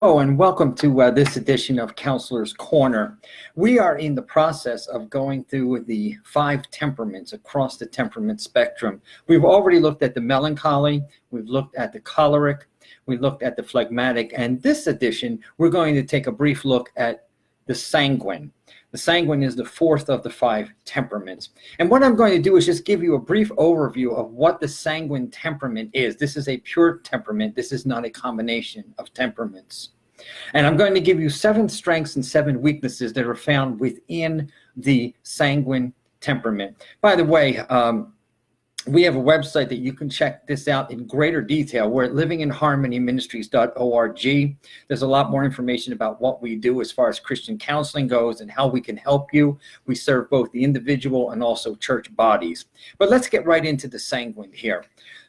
Oh, and welcome to this edition of Counselor's Corner. We are in the process of going through the 5 temperaments across the temperament spectrum. We've already looked at the melancholy, we've looked at the choleric, we looked at the phlegmatic, and this edition, we're going to take a brief look at the sanguine. The sanguine is the 4th of the 5 temperaments. And what I'm going to do is just give you a brief overview of what the sanguine temperament is. This is a pure temperament. This is not a combination of temperaments. And I'm going to give you 7 strengths and 7 weaknesses that are found within the sanguine temperament. By the way, we have a website that you can check this out in greater detail. We're at livinginharmonyministries.org. There's a lot more information about what we do as far as Christian counseling goes and how we can help you. We serve both the individual and also church bodies. But let's get right into the sanguine here.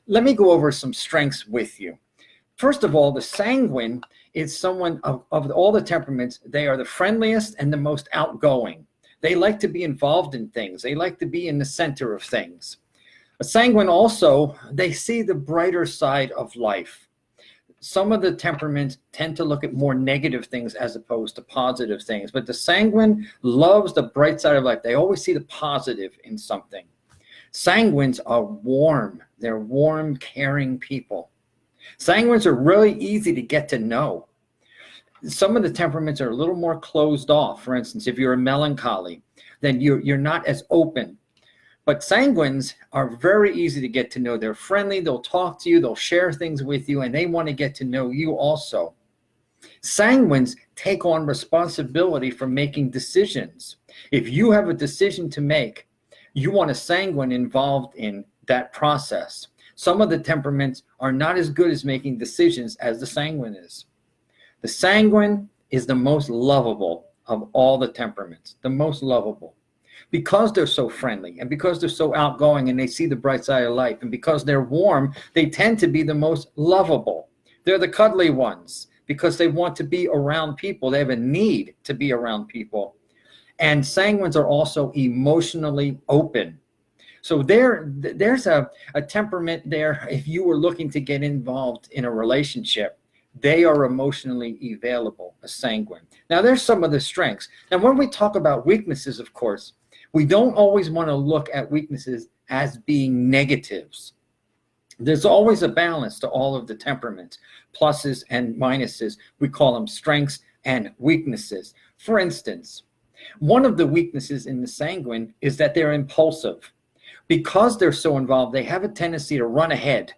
Let me go over some strengths with you. First of all, the sanguine is someone of all the temperaments, they are the friendliest and the most outgoing. They like to be involved in things. They like to be in the center of things. A sanguine also, they see the brighter side of life. Some of the temperaments tend to look at more negative things as opposed to positive things, but the sanguine loves the bright side of life. They always see the positive in something. Sanguines are warm. They're warm, caring people. Sanguines are really easy to get to know. Some of the temperaments are a little more closed off. For instance, if you're a melancholy, then you're not as open. But sanguines are very easy to get to know. They're friendly, they'll talk to you, they'll share things with you, and they want to get to know you also. Sanguines take on responsibility for making decisions. If you have a decision to make, you want a sanguine involved in that process. Some of the temperaments are not as good as making decisions as the sanguine is. The sanguine is the most lovable of all the temperaments, the most lovable. Because they're so friendly and because they're so outgoing and they see the bright side of life and because they're warm, they tend to be the most lovable. They're the cuddly ones because they want to be around people. They have a need to be around people. And sanguines are also emotionally open. So there's a temperament there. If you were looking to get involved in a relationship, they are emotionally available, a sanguine. Now, there's some of the strengths. Now, when we talk about weaknesses, of course, we don't always want to look at weaknesses as being negatives. There's always a balance to all of the temperaments, pluses and minuses. We call them strengths and weaknesses. For instance, one of the weaknesses in the sanguine is that they're impulsive. Because they're so involved, they have a tendency to run ahead.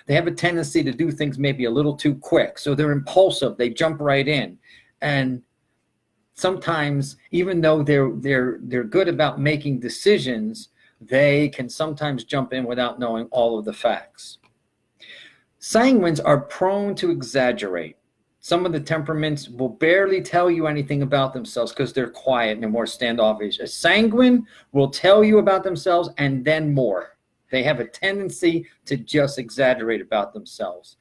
They have a tendency to do things maybe a little too quick. So they're impulsive. They jump right in. And sometimes, even though they're good about making decisions, they can sometimes jump in without knowing all of the facts. Sanguines are prone to exaggerate. Some of the temperaments will barely tell you anything about themselves because they're quiet and more standoffish. A sanguine will tell you about themselves and then more. They have a tendency to just exaggerate about themselves.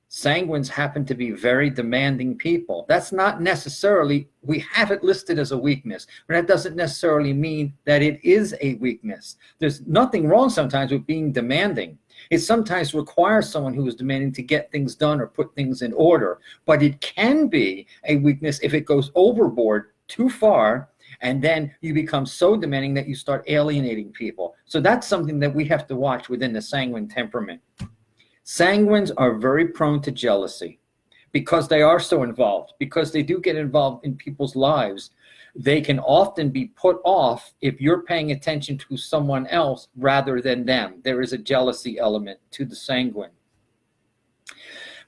Sanguines happen to be very demanding people. That's not necessarily, we have it listed as a weakness, but that doesn't necessarily mean that it is a weakness. There's nothing wrong sometimes with being demanding. It sometimes requires someone who is demanding to get things done or put things in order, but it can be a weakness if it goes overboard too far, and then you become so demanding that you start alienating people. So that's something that we have to watch within the sanguine temperament. Sanguines are very prone to jealousy because they are so involved, because they do get involved in people's lives. They can often be put off if you're paying attention to someone else rather than them. There is a jealousy element to the sanguine.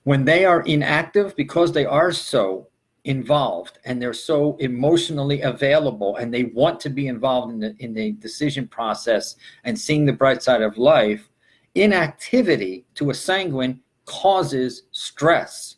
When they are inactive, because they are so involved and they're so emotionally available and they want to be involved in the decision process and seeing the bright side of life, inactivity to a sanguine causes stress.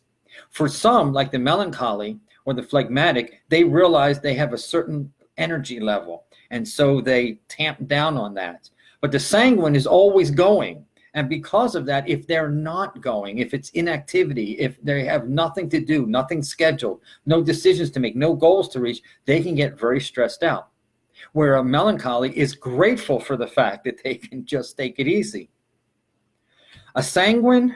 For some, like the melancholy or the phlegmatic, they realize they have a certain energy level, and so they tamp down on that. But the sanguine is always going, and because of that, if they're not going, if it's inactivity, if they have nothing to do, nothing scheduled, no decisions to make, no goals to reach, they can get very stressed out. Where a melancholy is grateful for the fact that they can just take it easy. A sanguine,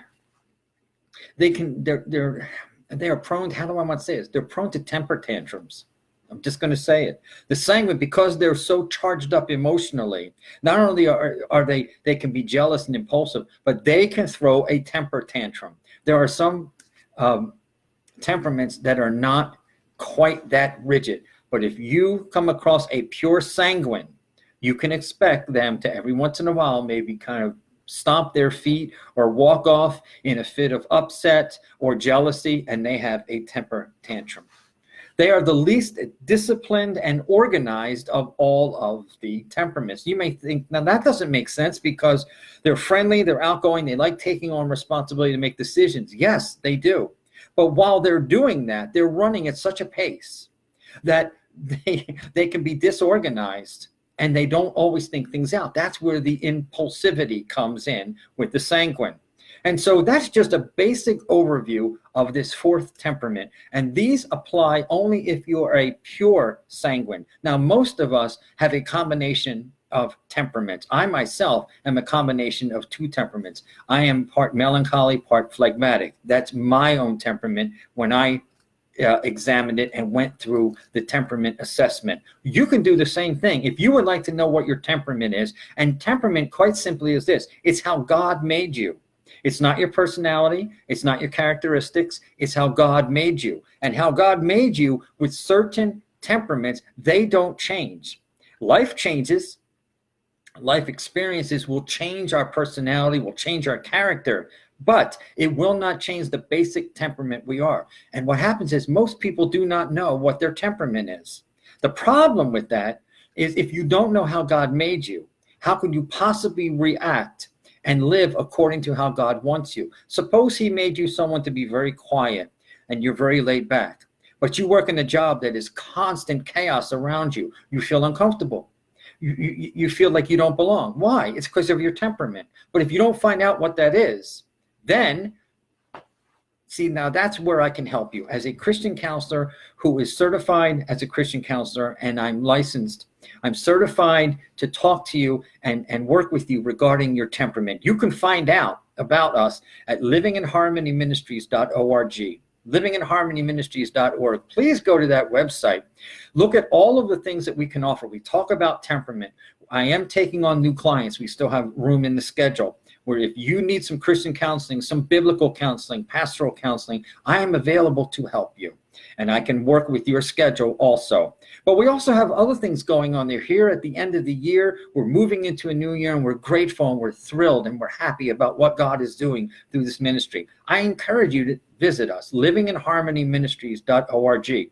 they're And they are prone, how do I want to say this? They're prone to temper tantrums. I'm just going to say it. The sanguine, because they're so charged up emotionally, not only are they can be jealous and impulsive, but they can throw a temper tantrum. There are some temperaments that are not quite that rigid. But if you come across a pure sanguine, you can expect them to every once in a while maybe kind of stomp their feet or walk off in a fit of upset or jealousy, and they have a temper tantrum. They are the least disciplined and organized of all of the temperaments. You may think, now that doesn't make sense because they're friendly, they're outgoing, they like taking on responsibility to make decisions. Yes, they do. But while they're doing that, they're running at such a pace that they can be disorganized and they don't always think things out. That's where the impulsivity comes in with the sanguine. And so that's just a basic overview of this fourth temperament. And these apply only if you are a pure sanguine. Now, most of us have a combination of temperaments. I myself am a combination of two temperaments. I am part melancholy, part phlegmatic. That's my own temperament when I examined it and went through the temperament assessment. You can do the same thing if you would like to know what your temperament is. And temperament, quite simply, is this: it's how God made you. It's not your personality. It's not your characteristics. It's how God made you. And how God made you with certain temperaments, they don't change. Life changes. Life experiences will change our personality, will change our character, but it will not change the basic temperament we are. And what happens is most people do not know what their temperament is. The problem with that is if you don't know how God made you, how could you possibly react and live according to how God wants you? Suppose he made you someone to be very quiet and you're very laid back, but you work in a job that is constant chaos around you. You feel uncomfortable. You feel like you don't belong. Why? It's because of your temperament. But if you don't find out what that is, then, see, now that's where I can help you. As a Christian counselor who is certified as a Christian counselor, and I'm licensed, I'm certified to talk to you and work with you regarding your temperament. You can find out about us at livinginharmonyministries.org. livinginharmonyministries.org. Please go to that website. Look at all of the things that we can offer. We talk about temperament. I am taking on new clients. We still have room in the schedule where if you need some Christian counseling, some biblical counseling, pastoral counseling, I am available to help you. And I can work with your schedule also. But we also have other things going on there. Here at the end of the year, we're moving into a new year, and we're grateful and we're thrilled and we're happy about what God is doing through this ministry. I encourage you to visit us, livinginharmonyministries.org.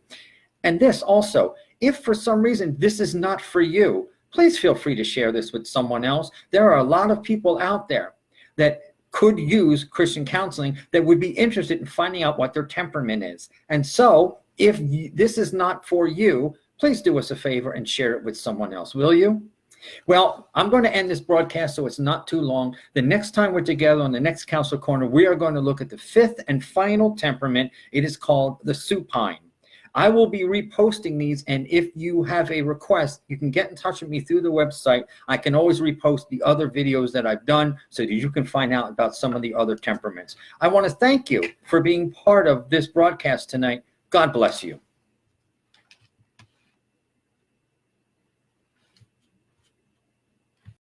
And this also, if for some reason this is not for you, please feel free to share this with someone else. There are a lot of people out there that could use Christian counseling that would be interested in finding out what their temperament is. And so if this is not for you, please do us a favor and share it with someone else, will you? Well, I'm going to end this broadcast so it's not too long. The next time we're together on the next Counselor Corner, we are going to look at the fifth and final temperament. It is called the supine. I will be reposting these, and if you have a request, you can get in touch with me through the website. I can always repost the other videos that I've done so that you can find out about some of the other temperaments. I want to thank you for being part of this broadcast tonight. God bless you.